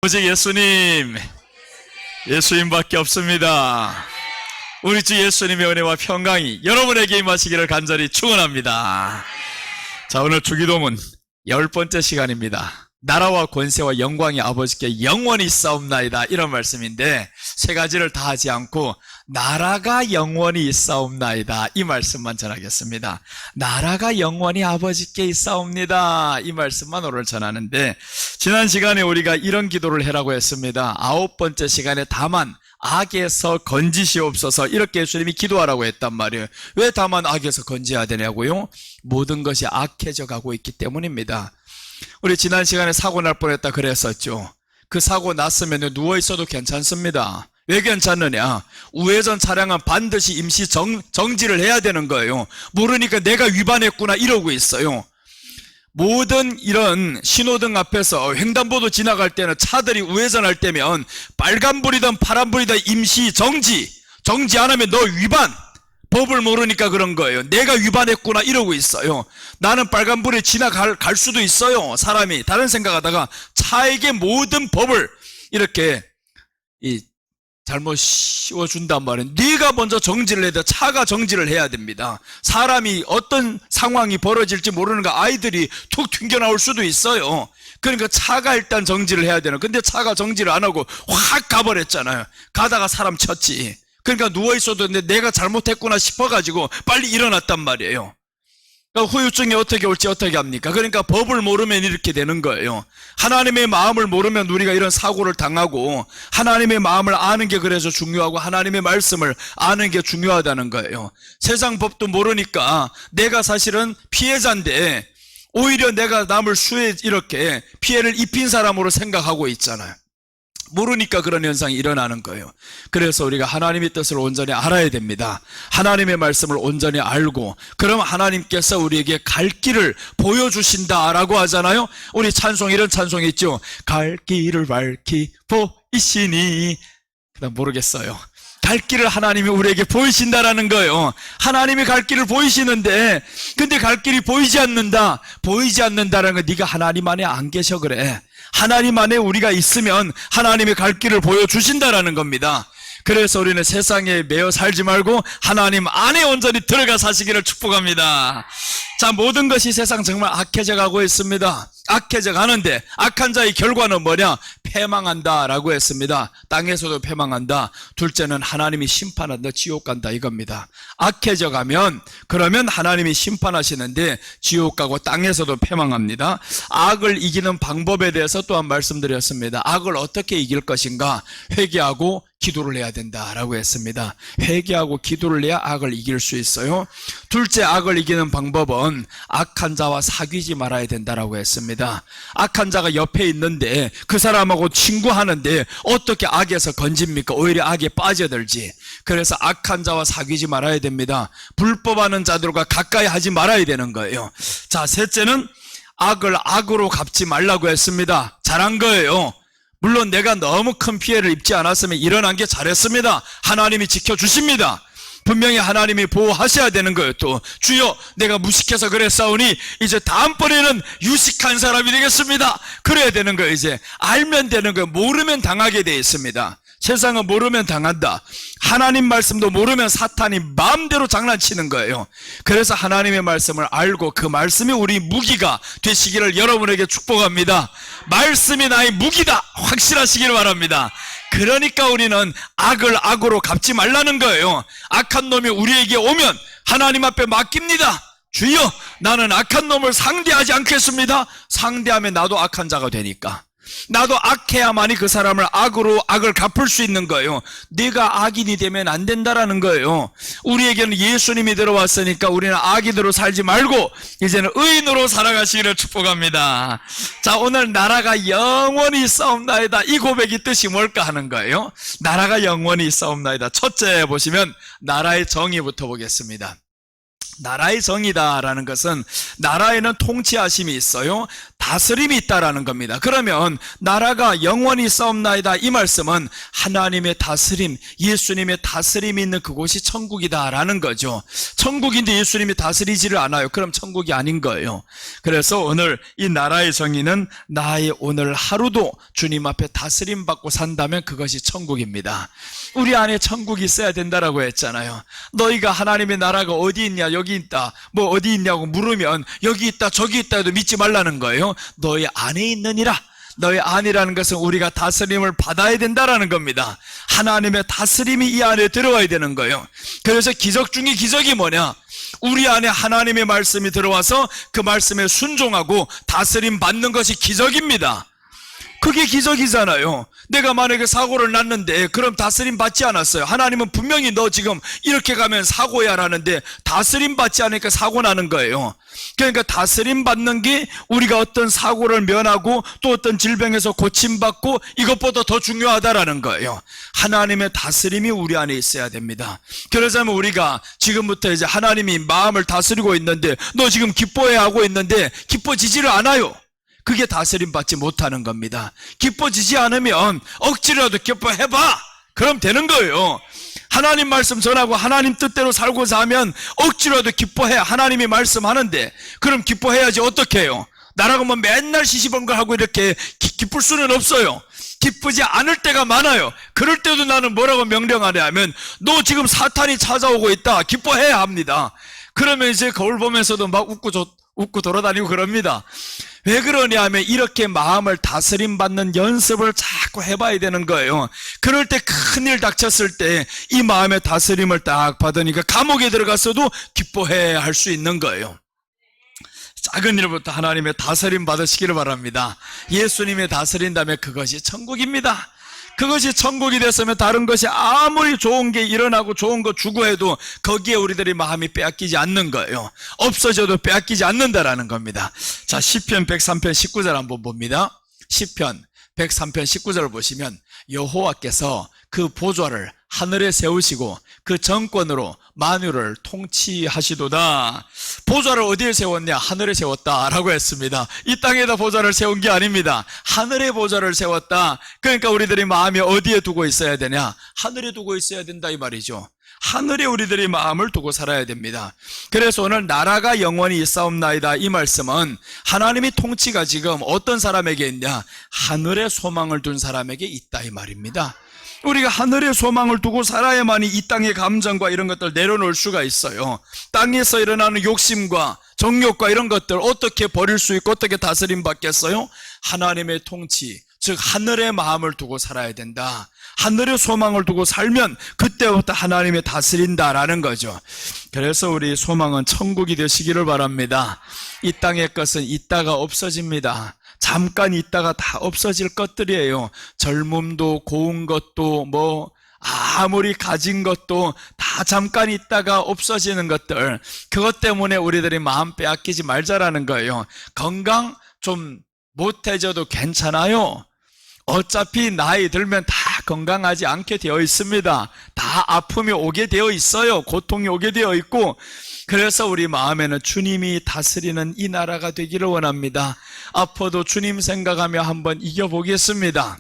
오직 예수님밖에 없습니다. 우리 주 예수님의 은혜와 평강이 여러분에게 임하시기를 간절히 축원합니다. 자, 오늘 주기도문 10번째 시간입니다. 나라와 권세와 영광이 아버지께 영원히 있사옵나이다, 이런 말씀인데 세 가지를 다 하지 않고 나라가 영원히 있사옵나이다, 이 말씀만 전하겠습니다. 나라가 영원히 아버지께 있사옵니다, 이 말씀만 오늘 전하는데, 지난 시간에 우리가 이런 기도를 해라고 했습니다. 9번째 시간에 다만 악에서 건지시옵소서, 이렇게 예수님이 기도하라고 했단 말이에요. 왜 다만 악에서 건지해야 되냐고요? 모든 것이 악해져 가고 있기 때문입니다. 우리 지난 시간에 사고 날 뻔했다 그랬었죠. 그 사고 났으면 누워있어도 괜찮습니다. 왜 괜찮느냐? 우회전 차량은 반드시 임시 정지를 해야 되는 거예요. 모르니까 내가 위반했구나 이러고 있어요. 모든 이런 신호등 앞에서 횡단보도 지나갈 때는 차들이 우회전할 때면 빨간불이든 파란불이든 임시 정지 안 하면 너 위반, 법을 모르니까 그런 거예요. 내가 위반했구나 이러고 있어요. 나는 빨간불에 지나갈 수도 있어요. 사람이 다른 생각하다가 차에게 모든 법을 이렇게 잘못 씌워준단 말이에요. 네가 먼저 정지를 해야 돼. 차가 정지를 해야 됩니다. 사람이 어떤 상황이 벌어질지 모르는 거, 아이들이 툭 튕겨나올 수도 있어요. 그러니까 차가 일단 정지를 해야 되는. 근데 차가 정지를 안 하고 확 가버렸잖아요. 가다가 사람 쳤지. 그러니까 누워있어도 내가 잘못했구나 싶어가지고 빨리 일어났단 말이에요. 그러니까 후유증이 어떻게 올지 어떻게 합니까? 그러니까 법을 모르면 이렇게 되는 거예요. 하나님의 마음을 모르면 우리가 이런 사고를 당하고, 하나님의 마음을 아는 게 그래서 중요하고 하나님의 말씀을 아는 게 중요하다는 거예요. 세상 법도 모르니까 내가 사실은 피해자인데 오히려 내가 남을 이렇게 피해를 입힌 사람으로 생각하고 있잖아요. 모르니까 그런 현상이 일어나는 거예요. 그래서 우리가 하나님의 뜻을 온전히 알아야 됩니다. 하나님의 말씀을 온전히 알고, 그럼 하나님께서 우리에게 갈 길을 보여주신다라고 하잖아요. 우리 찬송, 이런 찬송이 있죠. 갈 길을 밝히 보이시니, 그다음 모르겠어요. 갈 길을 하나님이 우리에게 보이신다라는 거예요. 하나님이 갈 길을 보이시는데, 근데 갈 길이 보이지 않는다라는 건 네가 하나님 안에 안 계셔 그래. 하나님 안에 우리가 있으면 하나님의 갈 길을 보여주신다라는 겁니다. 그래서 우리는 세상에 매여 살지 말고 하나님 안에 온전히 들어가 사시기를 축복합니다. 자, 모든 것이 세상 정말 악해져 가고 있습니다. 악해져 가는데 악한 자의 결과는 뭐냐? 패망한다라고 했습니다. 땅에서도 패망한다. 둘째는 하나님이 심판한다, 지옥 간다, 이겁니다. 악해져 가면 그러면 하나님이 심판하시는데 지옥 가고 땅에서도 패망합니다. 악을 이기는 방법에 대해서 또한 말씀드렸습니다. 악을 어떻게 이길 것인가? 회개하고 기도를 해야 된다라고 했습니다. 회개하고 기도를 해야 악을 이길 수 있어요. 둘째, 악을 이기는 방법은 악한 자와 사귀지 말아야 된다라고 했습니다. 악한 자가 옆에 있는데 그 사람하고 친구하는데 어떻게 악에서 건집니까? 오히려 악에 빠져들지. 그래서 악한 자와 사귀지 말아야 됩니다. 불법하는 자들과 가까이 하지 말아야 되는 거예요. 자, 셋째는 악을 악으로 갚지 말라고 했습니다. 잘한 거예요. 물론 내가 너무 큰 피해를 입지 않았으면 일어난 게 잘했습니다. 하나님이 지켜주십니다. 분명히 하나님이 보호하셔야 되는 거예요. 또 주여, 내가 무식해서 그랬사오니 이제 다음번에는 유식한 사람이 되겠습니다. 그래야 되는 거예요. 이제 알면 되는 거예요. 모르면 당하게 되어 있습니다. 세상은 모르면 당한다. 하나님 말씀도 모르면 사탄이 마음대로 장난치는 거예요. 그래서 하나님의 말씀을 알고 그 말씀이 우리 무기가 되시기를 여러분에게 축복합니다. 말씀이 나의 무기다, 확실하시기를 바랍니다. 그러니까 우리는 악을 악으로 갚지 말라는 거예요. 악한 놈이 우리에게 오면 하나님 앞에 맡깁니다. 주여, 나는 악한 놈을 상대하지 않겠습니다. 상대하면 나도 악한 자가 되니까. 나도 악해야만이 그 사람을 악으로 악을 갚을 수 있는 거예요. 네가 악인이 되면 안 된다라는 거예요. 우리에게는 예수님이 들어왔으니까 우리는 악인으로 살지 말고 이제는 의인으로 살아가시기를 축복합니다. 자, 오늘 나라가 영원히 있사옵나이다, 이 고백이 뜻이 뭘까 하는 거예요. 나라가 영원히 있사옵나이다. 첫째 보시면 나라의 정의부터 보겠습니다. 나라의 정의다라는 것은 나라에는 통치하심이 있어요. 다스림이 있다라는 겁니다. 그러면 나라가 영원히 싸움나이다, 이 말씀은 하나님의 다스림, 예수님의 다스림이 있는 그곳이 천국이다라는 거죠. 천국인데 예수님이 다스리지를 않아요. 그럼 천국이 아닌 거예요. 그래서 오늘 이 나라의 정의는 나의 오늘 하루도 주님 앞에 다스림 받고 산다면 그것이 천국입니다. 우리 안에 천국이 있어야 된다라고 했잖아요. 너희가 하나님의 나라가 어디 있냐, 여기 있다, 뭐 어디 있냐고 물으면 여기 있다 저기 있다 해도 믿지 말라는 거예요. 너희 안에 있느니라. 너희 안이라는 것은 우리가 다스림을 받아야 된다라는 겁니다. 하나님의 다스림이 이 안에 들어와야 되는 거예요. 그래서 기적 중에 기적이 뭐냐, 우리 안에 하나님의 말씀이 들어와서 그 말씀에 순종하고 다스림 받는 것이 기적입니다. 그게 기적이잖아요. 내가 만약에 사고를 났는데 그럼 다스림 받지 않았어요. 하나님은 분명히 너 지금 이렇게 가면 사고야 라는데 다스림 받지 않으니까 사고 나는 거예요. 그러니까 다스림 받는 게 우리가 어떤 사고를 면하고 또 어떤 질병에서 고침받고 이것보다 더 중요하다라는 거예요. 하나님의 다스림이 우리 안에 있어야 됩니다. 그러자면 우리가 지금부터 이제 하나님이 마음을 다스리고 있는데 너 지금 기뻐해야 하고 있는데 기뻐지지를 않아요. 그게 다스림 받지 못하는 겁니다. 기뻐지지 않으면 억지로라도 기뻐해봐, 그럼 되는 거예요. 하나님 말씀 전하고 하나님 뜻대로 살고자 하면 억지로라도 기뻐해. 하나님이 말씀하는데 그럼 기뻐해야지. 어떻게 해요? 나라고 뭐 맨날 시시번걸 하고 이렇게 기쁠 수는 없어요. 기쁘지 않을 때가 많아요. 그럴 때도 나는 뭐라고 명령하냐 하면 너 지금 사탄이 찾아오고 있다, 기뻐해야 합니다. 그러면 이제 거울 보면서도 막 웃고 돌아다니고 그럽니다. 왜 그러냐 하면 이렇게 마음을 다스림 받는 연습을 자꾸 해봐야 되는 거예요. 그럴 때 큰일 닥쳤을 때 이 마음의 다스림을 딱 받으니까 감옥에 들어갔어도 기뻐해야 할 수 있는 거예요. 작은 일부터 하나님의 다스림 받으시기를 바랍니다. 예수님의 다스린다면 그것이 천국입니다. 그것이 천국이 됐으면 다른 것이 아무리 좋은 게 일어나고 좋은 거 주고 해도 거기에 우리들의 마음이 빼앗기지 않는 거예요. 없어져도 빼앗기지 않는다라는 겁니다. 자, 시편 103편 19절 한번 봅니다. 시편 103편 19절을 보시면 여호와께서 그 보좌를 하늘에 세우시고 그 정권으로 만유를 통치하시도다. 보좌를 어디에 세웠냐? 하늘에 세웠다라고 했습니다. 이 땅에다 보좌를 세운 게 아닙니다. 하늘에 보좌를 세웠다. 그러니까 우리들이 마음이 어디에 두고 있어야 되냐? 하늘에 두고 있어야 된다 이 말이죠. 하늘에 우리들이 마음을 두고 살아야 됩니다. 그래서 오늘 나라가 영원히 있사옵나이다 이 말씀은 하나님의 통치가 지금 어떤 사람에게 있냐? 하늘에 소망을 둔 사람에게 있다 이 말입니다. 우리가 하늘에 소망을 두고 살아야만이 이 땅의 감정과 이런 것들 내려놓을 수가 있어요. 땅에서 일어나는 욕심과 정욕과 이런 것들 어떻게 버릴 수 있고 어떻게 다스림 받겠어요? 하나님의 통치, 즉 하늘의 마음을 두고 살아야 된다. 하늘의 소망을 두고 살면 그때부터 하나님이 다스린다라는 거죠. 그래서 우리 소망은 천국이 되시기를 바랍니다. 이 땅의 것은 있다가 없어집니다. 잠깐 있다가 다 없어질 것들이에요. 젊음도 고운 것도 뭐 아무리 가진 것도 다 잠깐 있다가 없어지는 것들, 그것 때문에 우리들이 마음 빼앗기지 말자라는 거예요. 건강 좀 못해져도 괜찮아요. 어차피 나이 들면 다 건강하지 않게 되어 있습니다. 다 아픔이 오게 되어 있어요. 고통이 오게 되어 있고, 그래서 우리 마음에는 주님이 다스리는 이 나라가 되기를 원합니다. 아파도 주님 생각하며 한번 이겨보겠습니다.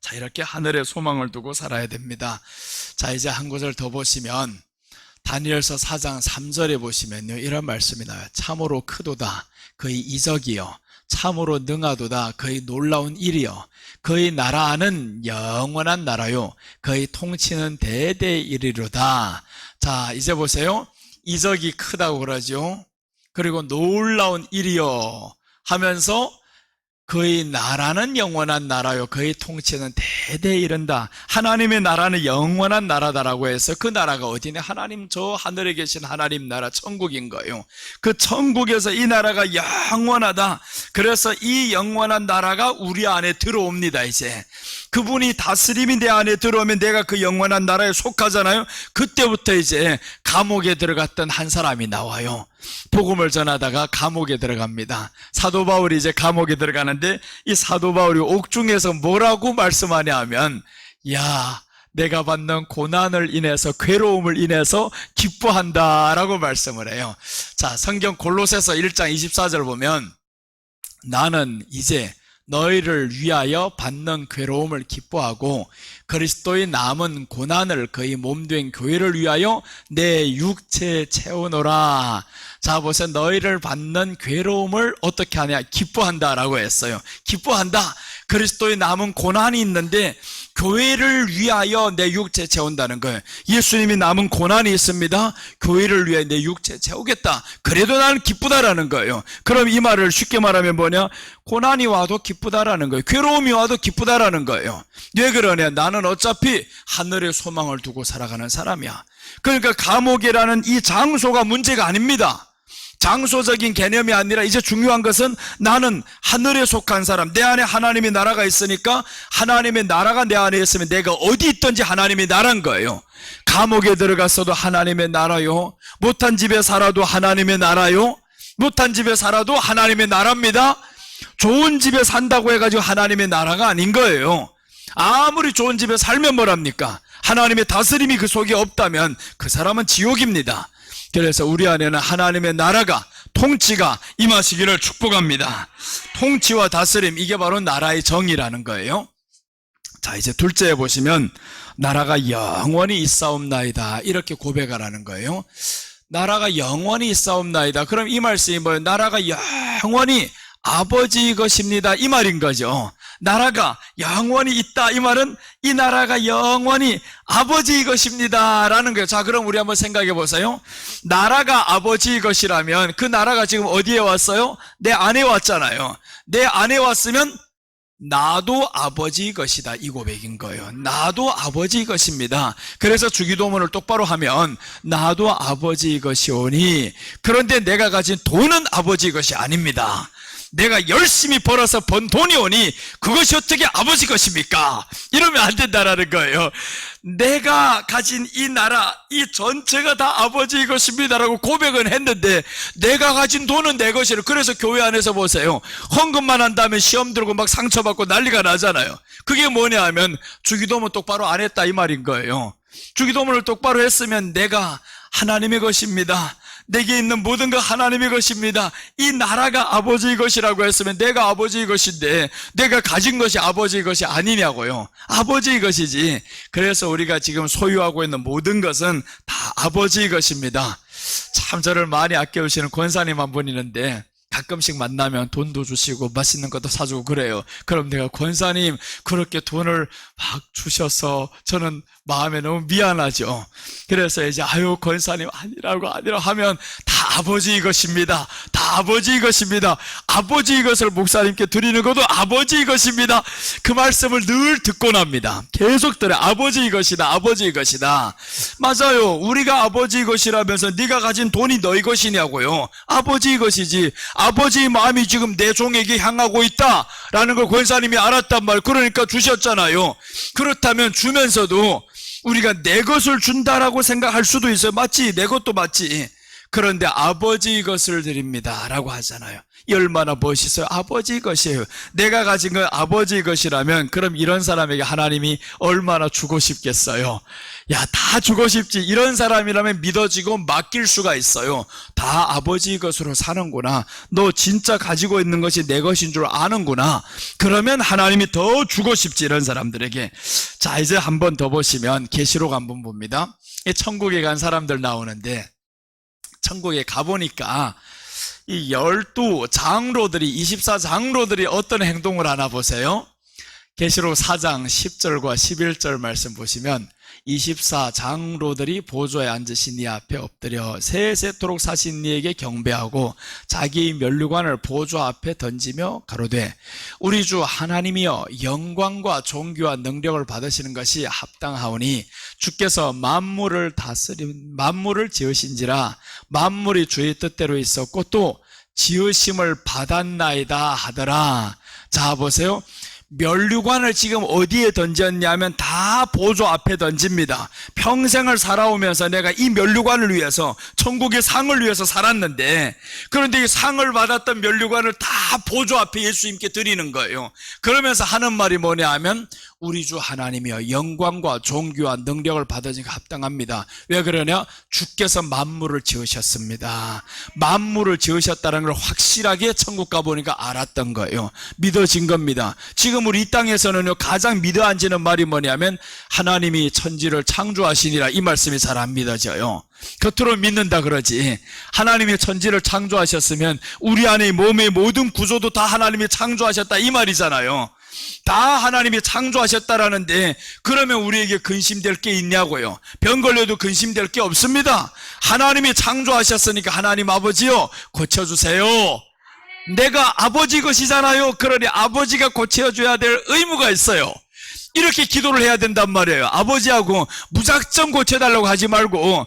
자, 이렇게 하늘에 소망을 두고 살아야 됩니다. 자, 이제 한 구절 더 보시면 다니엘서 4장 3절에 보시면요, 이런 말씀이 나와요. 참으로 크도다 그의 이적이요, 참으로 능하도다 그의 놀라운 일이요, 그의 나라는 영원한 나라요, 그의 통치는 대대 이르리로다. 자, 이제 보세요. 이적이 크다고 그러죠. 그리고 놀라운 일이요 하면서 그의 나라는 영원한 나라요, 그의 통치는 대대 이른다. 하나님의 나라는 영원한 나라다라고 해서 그 나라가 어디냐? 하나님, 저 하늘에 계신 하나님 나라 천국인 거예요. 그 천국에서 이 나라가 영원하다. 그래서 이 영원한 나라가 우리 안에 들어옵니다. 이제 그분이 다스림이 내 안에 들어오면 내가 그 영원한 나라에 속하잖아요. 그때부터 이제 감옥에 들어갔던 한 사람이 나와요. 복음을 전하다가 감옥에 들어갑니다. 사도 바울이 이제 감옥에 들어가는데 이 사도 바울이 옥중에서 뭐라고 말씀하냐 하면, 야, 내가 받는 고난을 인해서, 괴로움을 인해서 기뻐한다 라고 말씀을 해요. 자, 성경 골로새서 1장 24절 보면 나는 이제 너희를 위하여 받는 괴로움을 기뻐하고 그리스도의 남은 고난을 그의 몸된 교회를 위하여 내 육체에 채우노라. 자, 보세요. 너희를 받는 괴로움을 어떻게 하냐? 기뻐한다라고 했어요. 기뻐한다. 그리스도의 남은 고난이 있는데 교회를 위하여 내 육체 채운다는 거예요. 예수님이 남은 고난이 있습니다. 교회를 위해 내 육체 채우겠다. 그래도 나는 기쁘다라는 거예요. 그럼 이 말을 쉽게 말하면 뭐냐? 고난이 와도 기쁘다라는 거예요. 괴로움이 와도 기쁘다라는 거예요. 왜 그러냐? 나는 어차피 하늘의 소망을 두고 살아가는 사람이야. 그러니까 감옥이라는 이 장소가 문제가 아닙니다. 장소적인 개념이 아니라 이제 중요한 것은 나는 하늘에 속한 사람, 내 안에 하나님의 나라가 있으니까 하나님의 나라가 내 안에 있으면 내가 어디 있든지 하나님의 나라인 거예요. 감옥에 들어갔어도 하나님의 나라요, 못한 집에 살아도 하나님의 나라요, 못한 집에 살아도 하나님의 나라입니다. 좋은 집에 산다고 해가지고 하나님의 나라가 아닌 거예요. 아무리 좋은 집에 살면 뭐랍니까? 하나님의 다스림이 그 속에 없다면 그 사람은 지옥입니다. 그래서 우리 안에는 하나님의 나라가, 통치가 임하시기를 축복합니다. 통치와 다스림, 이게 바로 나라의 정의라는 거예요. 자, 이제 둘째에 보시면 나라가 영원히 있사옵나이다, 이렇게 고백하라는 거예요. 나라가 영원히 있사옵나이다. 그럼 이 말씀이 뭐예요? 나라가 영원히 아버지 것입니다, 이 말인 거죠. 나라가 영원히 있다, 이 말은 이 나라가 영원히 아버지 것입니다 라는 거예요. 자, 그럼 우리 한번 생각해 보세요. 나라가 아버지 것이라면 그 나라가 지금 어디에 왔어요? 내 안에 왔잖아요. 내 안에 왔으면 나도 아버지 것이다, 이 고백인 거예요. 나도 아버지 것입니다. 그래서 주기도문을 똑바로 하면 나도 아버지 것이오니, 그런데 내가 가진 돈은 아버지 것이 아닙니다. 내가 열심히 벌어서 번 돈이 오니 그것이 어떻게 아버지 것입니까? 이러면 안 된다라는 거예요. 내가 가진 이 나라, 이 전체가 다 아버지 것입니다라고 고백은 했는데 내가 가진 돈은 내 것이라. 그래서 교회 안에서 보세요. 헌금만 한다면 시험 들고 막 상처받고 난리가 나잖아요. 그게 뭐냐 하면 주기도문 똑바로 안 했다, 이 말인 거예요. 주기도문을 똑바로 했으면 내가 하나님의 것입니다, 내게 있는 모든 것 하나님의 것입니다, 이 나라가 아버지의 것이라고 했으면 내가 아버지의 것인데 내가 가진 것이 아버지의 것이 아니냐고요. 아버지의 것이지. 그래서 우리가 지금 소유하고 있는 모든 것은 다 아버지의 것입니다. 참 저를 많이 아껴주시는 권사님 한 분 있는데 가끔씩 만나면 돈도 주시고 맛있는 것도 사주고 그래요. 그럼 내가 권사님 그렇게 돈을 막 주셔서 저는 마음에 너무 미안하죠. 그래서 이제 아유 권사님 아니라고 하면 다 아버지의 것입니다, 다 아버지의 것입니다, 아버지의 것을 목사님께 드리는 것도 아버지의 것입니다. 그 말씀을 늘 듣고 납니다. 계속 들어요. 아버지의 것이다, 아버지의 것이다. 맞아요. 우리가 아버지의 것이라면서 네가 가진 돈이 너희 것이냐고요. 아버지의 것이지. 아버지의 마음이 지금 내 종에게 향하고 있다라는 걸 권사님이 알았단 말. 그러니까 주셨잖아요. 그렇다면 주면서도 우리가 내 것을 준다라고 생각할 수도 있어요. 맞지? 내 것도 맞지. 그런데 아버지의 것을 드립니다 라고 하잖아요. 이 얼마나 멋있어요. 아버지의 것이에요. 내가 가진 건 아버지의 것이라면 그럼 이런 사람에게 하나님이 얼마나 주고 싶겠어요. 야, 다 주고 싶지. 이런 사람이라면 믿어지고 맡길 수가 있어요. 다 아버지의 것으로 사는구나. 너 진짜 가지고 있는 것이 내 것인 줄 아는구나. 그러면 하나님이 더 주고 싶지, 이런 사람들에게. 자, 이제 한 번 더 보시면 계시록 한번 봅니다. 천국에 간 사람들 나오는데 천국에 가보니까 이 12장로들이, 24장로들이 어떤 행동을 하나 보세요. 계시록 4장 10절과 11절 말씀 보시면 24장로들이 보좌에 앉으신 이 앞에 엎드려 세세토록 사신 이에게 경배하고 자기의 면류관을 보좌 앞에 던지며 가로되 우리 주 하나님이여 영광과 존귀와 능력을 받으시는 것이 합당하오니 주께서 만물을 지으신지라 만물이 주의 뜻대로 있었고 또 지으심을 받았나이다 하더라. 자, 보세요. 면류관을 지금 어디에 던졌냐면 다 보좌 앞에 던집니다. 평생을 살아오면서 내가 이 면류관을 위해서, 천국의 상을 위해서 살았는데, 그런데 이 상을 받았던 면류관을 다 보좌 앞에 예수님께 드리는 거예요. 그러면서 하는 말이 뭐냐 하면 우리 주 하나님이여 영광과 존귀와 능력을 받으니까 합당합니다. 왜 그러냐? 주께서 만물을 지으셨습니다. 만물을 지으셨다는 걸 확실하게 천국 가보니까 알았던 거예요. 믿어진 겁니다. 지금 우리 이 땅에서는요, 가장 믿어 앉는 말이 뭐냐면 하나님이 천지를 창조하시니라, 이 말씀이 잘 안 믿어져요. 겉으로 믿는다 그러지. 하나님이 천지를 창조하셨으면 우리 안에 몸의 모든 구조도 다 하나님이 창조하셨다, 이 말이잖아요. 다 하나님이 창조하셨다라는데 그러면 우리에게 근심될 게 있냐고요? 병 걸려도 근심될 게 없습니다. 하나님이 창조하셨으니까 하나님 아버지요, 고쳐주세요. 내가 아버지 것이잖아요. 그러니 아버지가 고쳐줘야 될 의무가 있어요. 이렇게 기도를 해야 된단 말이에요. 아버지하고 무작정 고쳐달라고 하지 말고,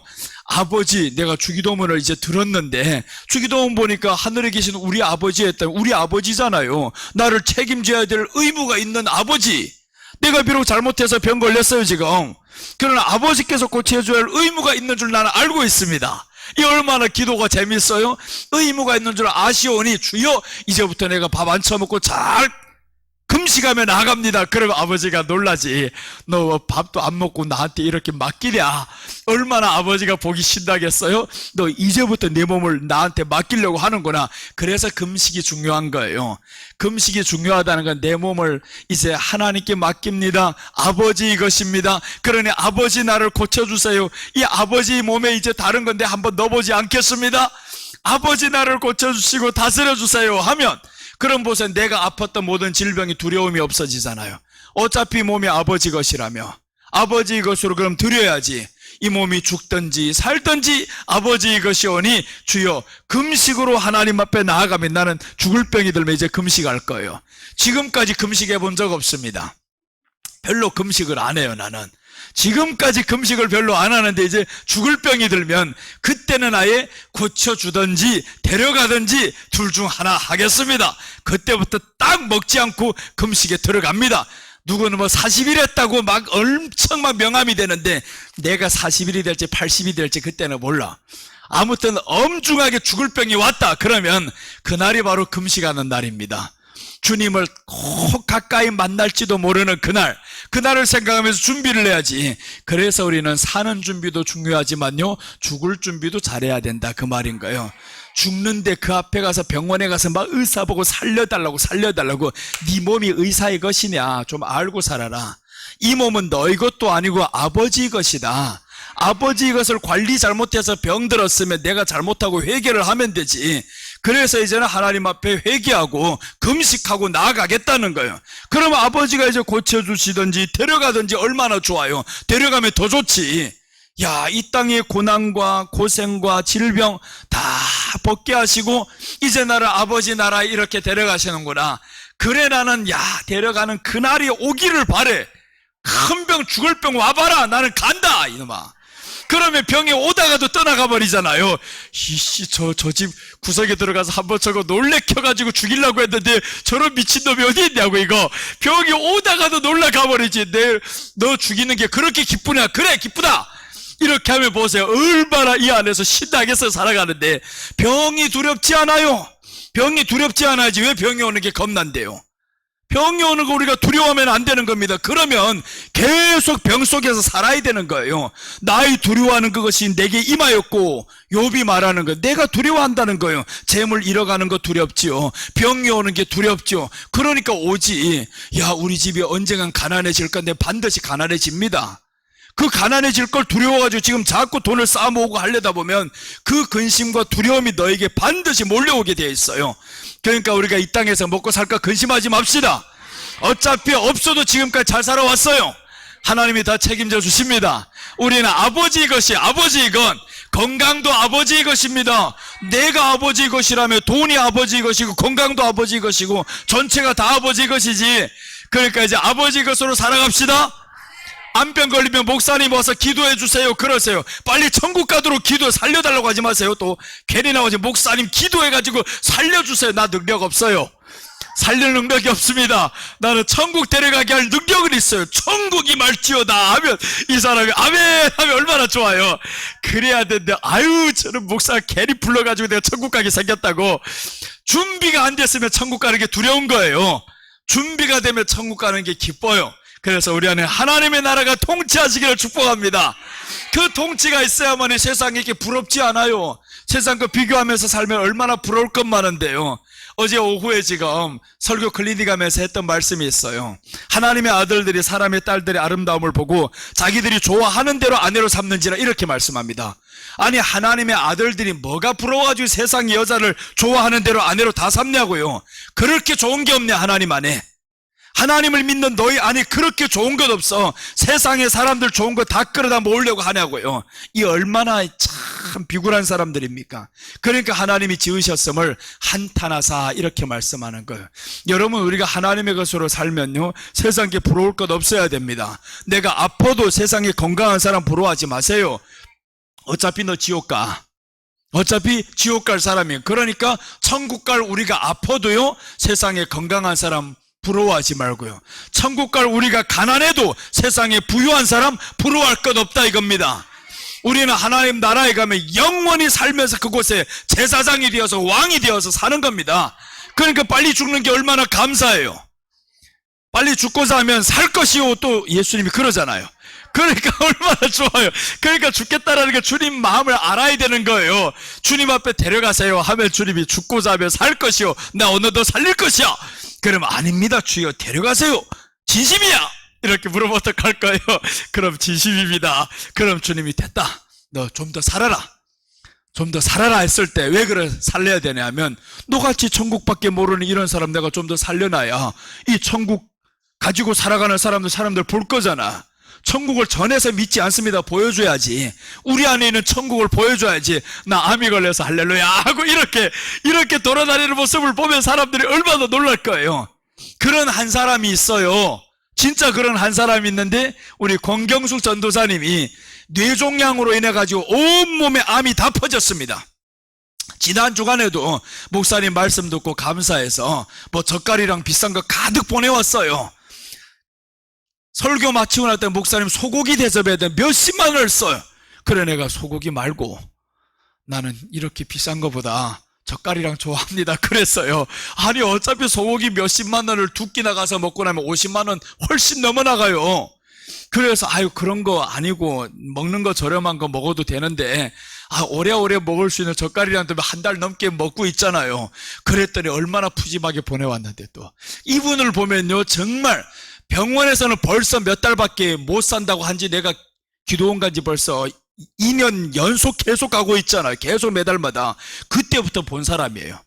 아버지, 내가 주기도문을 이제 들었는데 주기도문 보니까 하늘에 계신 우리 아버지였다. 우리 아버지잖아요. 나를 책임져야 될 의무가 있는 아버지. 내가 비록 잘못해서 병 걸렸어요 지금. 그러나 아버지께서 고쳐줘야 할 의무가 있는 줄 나는 알고 있습니다. 이 얼마나 기도가 재밌어요. 의무가 있는 줄 아시오니 주여 이제부터 내가 밥 안 처먹고 잘 금식하며 나갑니다. 그러면 아버지가 놀라지. 너 밥도 안 먹고 나한테 이렇게 맡기랴. 얼마나 아버지가 보기 신나겠어요? 너 이제부터 내 몸을 나한테 맡기려고 하는구나. 그래서 금식이 중요한 거예요. 금식이 중요하다는 건 내 몸을 이제 하나님께 맡깁니다. 아버지 이것입니다. 그러니 아버지 나를 고쳐주세요. 이 아버지 몸에 이제 다른 건데 한번 넣어보지 않겠습니다. 아버지 나를 고쳐주시고 다스려주세요 하면, 그럼 보세요. 내가 아팠던 모든 질병이 두려움이 없어지잖아요. 어차피 몸이 아버지 것이라며 아버지 것으로 그럼 드려야지. 이 몸이 죽든지 살든지 아버지 것이오니 주여 금식으로 하나님 앞에 나아가면, 나는 죽을 병이 들면 이제 금식할 거예요. 지금까지 금식해 본 적 없습니다. 별로 금식을 안 해요. 나는 지금까지 금식을 별로 안 하는데 이제 죽을 병이 들면 그때는 아예 고쳐주든지 데려가든지 둘 중 하나 하겠습니다. 그때부터 딱 먹지 않고 금식에 들어갑니다. 누구는 뭐 40일 했다고 막 엄청 막 명함이 되는데 내가 40일이 될지 80일이 될지 그때는 몰라. 아무튼 엄중하게 죽을 병이 왔다 그러면 그날이 바로 금식하는 날입니다. 주님을 꼭 가까이 만날지도 모르는 그날을 생각하면서 준비를 해야지. 그래서 우리는 사는 준비도 중요하지만요, 죽을 준비도 잘해야 된다, 그 말인 거예요. 죽는데 그 앞에 가서 병원에 가서 막 의사 보고 살려달라고 네 몸이 의사의 것이냐, 좀 알고 살아라. 이 몸은 너희 것도 아니고 아버지 것이다. 아버지 것을 관리 잘못해서 병 들었으면 내가 잘못하고 회개를 하면 되지. 그래서 이제는 하나님 앞에 회개하고 금식하고 나아가겠다는 거예요. 그러면 아버지가 이제 고쳐주시든지 데려가든지 얼마나 좋아요. 데려가면 더 좋지. 야, 이 땅의 고난과 고생과 질병 다 벗게 하시고 이제 나를 아버지 나라에 이렇게 데려가시는구나. 그래, 나는 데려가는 그날이 오기를 바래. 큰 병, 죽을 병 와봐라. 나는 간다, 이놈아. 그러면 병이 오다가도 떠나가 버리잖아요. 이씨, 저 집 구석에 들어가서 한번 저거 놀래켜가지고 죽이려고 했는데 저런 미친놈이 어디 있냐고. 이거 병이 오다가도 놀라가 버리지. 너 죽이는 게 그렇게 기쁘냐? 그래, 기쁘다. 이렇게 하면 보세요. 얼마나 이 안에서 신나게서 살아가는데. 병이 두렵지 않아요. 병이 두렵지 않아야지. 왜 병이 오는 게 겁난대요? 병이 오는 거 우리가 두려워하면 안 되는 겁니다. 그러면 계속 병 속에서 살아야 되는 거예요. 나의 두려워하는 그것이 내게 임하였고, 욥이 말하는 거, 내가 두려워한다는 거예요. 재물 잃어가는 거 두렵지요. 병이 오는 게 두렵죠. 그러니까 오지. 야, 우리 집이 언젠간 가난해질 건데 반드시 가난해집니다. 그 가난해질 걸 두려워가지고 지금 자꾸 돈을 쌓아모으고 하려다 보면 그 근심과 두려움이 너에게 반드시 몰려오게 되어 있어요. 그러니까 우리가 이 땅에서 먹고 살까 근심하지 맙시다. 어차피 없어도 지금까지 잘 살아왔어요. 하나님이 다 책임져 주십니다. 우리는 아버지 것이 아버지 것, 건강도 아버지 것입니다. 내가 아버지 것이라면 돈이 아버지 것이고 건강도 아버지 것이고 전체가 다 아버지 것이지. 그러니까 이제 아버지 것으로 살아갑시다. 암병 걸리면 목사님 와서 기도해 주세요 그러세요. 빨리 천국 가도록 살려달라고 하지 마세요. 또 괜히 나오지. 목사님 기도해가지고 살려주세요. 나 능력 없어요. 살릴 능력이 없습니다. 나는 천국 데려가게 할 능력은 있어요. 천국이 말지어다 하면 이 사람이 아멘 하면 얼마나 좋아요. 그래야 되는데, 아유, 저는 목사 괜히 불러가지고 내가 천국 가게 생겼다고. 준비가 안 됐으면 천국 가는 게 두려운 거예요. 준비가 되면 천국 가는 게 기뻐요. 그래서 우리 안에 하나님의 나라가 통치하시기를 축복합니다. 그 통치가 있어야만이 세상에 이렇게 부럽지 않아요. 세상과 비교하면서 살면 얼마나 부러울 것 많은데요. 어제 오후에 지금 설교 클리닉하면서 했던 말씀이 있어요. 하나님의 아들들이 사람의 딸들의 아름다움을 보고 자기들이 좋아하는 대로 아내로 삼는지라 이렇게 말씀합니다. 아니 하나님의 아들들이 뭐가 부러워가지고 세상의 여자를 좋아하는 대로 아내로 다 삼냐고요. 그렇게 좋은 게 없냐 하나님 안에. 하나님을 믿는 너희 안에 그렇게 좋은 것 없어. 세상의 사람들 좋은 거 다 끌어다 모으려고 하냐고요. 이 얼마나 참 비굴한 사람들입니까? 그러니까 하나님이 지으셨음을 한탄하사 이렇게 말씀하는 거예요. 여러분 우리가 하나님의 것으로 살면요 세상에 부러울 것 없어야 됩니다. 내가 아파도 세상에 건강한 사람 부러워하지 마세요. 어차피 너 지옥 가. 어차피 지옥 갈 사람이에요. 그러니까 천국 갈 우리가 아파도요 세상에 건강한 사람 부러워하지 말고요. 천국 갈 우리가 가난해도 세상에 부유한 사람 부러워할 것 없다 이겁니다. 우리는 하나님 나라에 가면 영원히 살면서 그곳에 제사장이 되어서 왕이 되어서 사는 겁니다. 그러니까 빨리 죽는 게 얼마나 감사해요. 빨리 죽고자 하면 살 것이요 또 예수님이 그러잖아요. 그러니까 얼마나 좋아요. 그러니까 죽겠다라는 게 주님 마음을 알아야 되는 거예요. 주님 앞에 데려가세요 하면 주님이 죽고자 하면 살 것이요 나 오늘 너 살릴 것이야. 그러면 아닙니다 주여 데려가세요. 진심이야. 이렇게 물으면 어떡할 거예요? 그럼 진심입니다. 그럼 주님이 됐다. 너 좀 더 살아라. 좀 더 살아라 했을 때 왜 그래 살려야 되냐 하면 너같이 천국밖에 모르는 이런 사람 내가 좀 더 살려놔야 이 천국 가지고 살아가는 사람들 볼 거잖아. 천국을 전해서 믿지 않습니다. 보여줘야지. 우리 안에 있는 천국을 보여줘야지. 나 암이 걸려서 할렐루야 하고 이렇게 돌아다니는 모습을 보면 사람들이 얼마나 놀랄 거예요. 그런 한 사람이 있어요. 진짜 그런 한 사람이 있는데 우리 권경숙 전도사님이 뇌종양으로 인해 가지고 온몸에 암이 다 퍼졌습니다. 지난 주간에도 목사님 말씀 듣고 감사해서 뭐 젓갈이랑 비싼 거 가득 보내왔어요. 설교 마치고 날 때 목사님 소고기 대접해야 돼 몇십만 원을 써요. 그래 내가 소고기 말고 나는 이렇게 비싼 거보다 젓갈이랑 좋아합니다 그랬어요. 아니 어차피 소고기 몇십만 원을 두 끼나 가서 먹고 나면 50만 원 훨씬 넘어 나가요. 그래서 아유 그런 거 아니고 먹는 거 저렴한 거 먹어도 되는데 오래오래 먹을 수 있는 젓갈이랑 때문에 한 달 넘게 먹고 있잖아요. 그랬더니 얼마나 푸짐하게 보내왔는데 또 이분을 보면요 정말 병원에서는 벌써 몇 달밖에 못 산다고 한지 내가 기도원 간지 벌써 2년 연속 계속 가고 있잖아요. 계속 매달마다. 그때부터 본 사람이에요.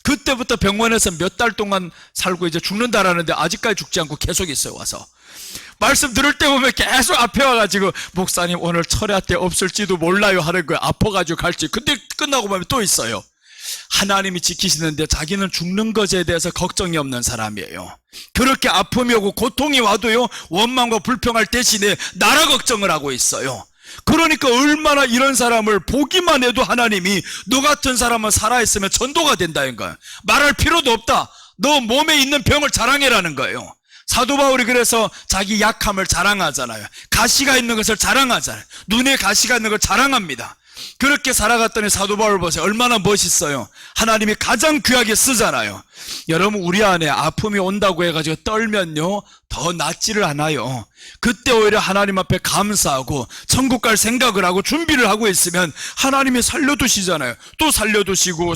그때부터 병원에서 몇 달 동안 살고 이제 죽는다라는데 아직까지 죽지 않고 계속 있어요. 와서 말씀 들을 때 보면 계속 앞에 와가지고 목사님 오늘 철야 때 없을지도 몰라요 하는 거예요. 아파가지고 갈지. 근데 끝나고 보면 또 있어요. 하나님이 지키시는데 자기는 죽는 것에 대해서 걱정이 없는 사람이에요. 그렇게 아픔이 오고 고통이 와도요 원망과 불평할 대신에 나라 걱정을 하고 있어요. 그러니까 얼마나 이런 사람을 보기만 해도 하나님이 너 같은 사람은 살아있으면 전도가 된다는 거예요. 말할 필요도 없다. 너 몸에 있는 병을 자랑해라는 거예요. 사도 바울이 그래서 자기 약함을 자랑하잖아요. 가시가 있는 것을 자랑하잖아요. 눈에 가시가 있는 걸 자랑합니다. 그렇게 살아갔더니 사도 바울 보세요. 얼마나 멋있어요. 하나님이 가장 귀하게 쓰잖아요. 여러분 우리 안에 아픔이 온다고 해가지고 떨면요 더 낫지를 않아요. 그때 오히려 하나님 앞에 감사하고 천국 갈 생각을 하고 준비를 하고 있으면 하나님이 살려두시잖아요. 또 살려두시고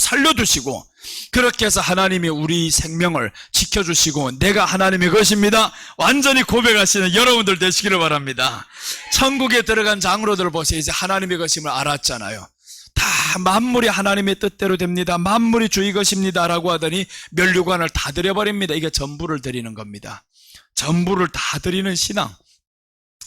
그렇게 해서 하나님이 우리 생명을 지켜주시고 내가 하나님의 것입니다 완전히 고백하시는 여러분들 되시기를 바랍니다. 천국에 들어간 장로들을 보세요. 이제 하나님의 것임을 알았잖아요. 다 만물이 하나님의 뜻대로 됩니다. 만물이 주의 것입니다 라고 하더니 면류관을 다 드려버립니다. 이게 전부를 드리는 겁니다. 전부를 다 드리는 신앙.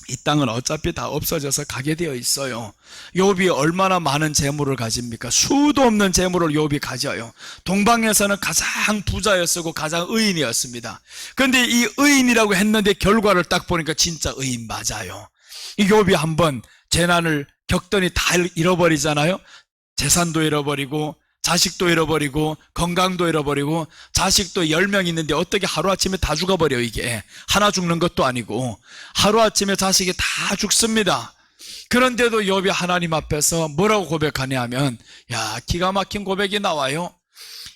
이 땅은 어차피 다 없어져서 가게 되어 있어요. 욥이 얼마나 많은 재물을 가집니까? 수도 없는 재물을 욥이 가져요. 동방에서는 가장 부자였고 가장 의인이었습니다. 그런데 이 의인이라고 했는데 결과를 딱 보니까 진짜 의인 맞아요. 이 욥이 한번 재난을 겪더니 다 잃어버리잖아요. 재산도 잃어버리고 자식도 잃어버리고 건강도 잃어버리고 자식도 10명 있는데 어떻게 하루아침에 다 죽어버려. 이게 하나 죽는 것도 아니고 하루아침에 자식이 다 죽습니다. 그런데도 욥이 하나님 앞에서 뭐라고 고백하냐 하면 기가 막힌 고백이 나와요.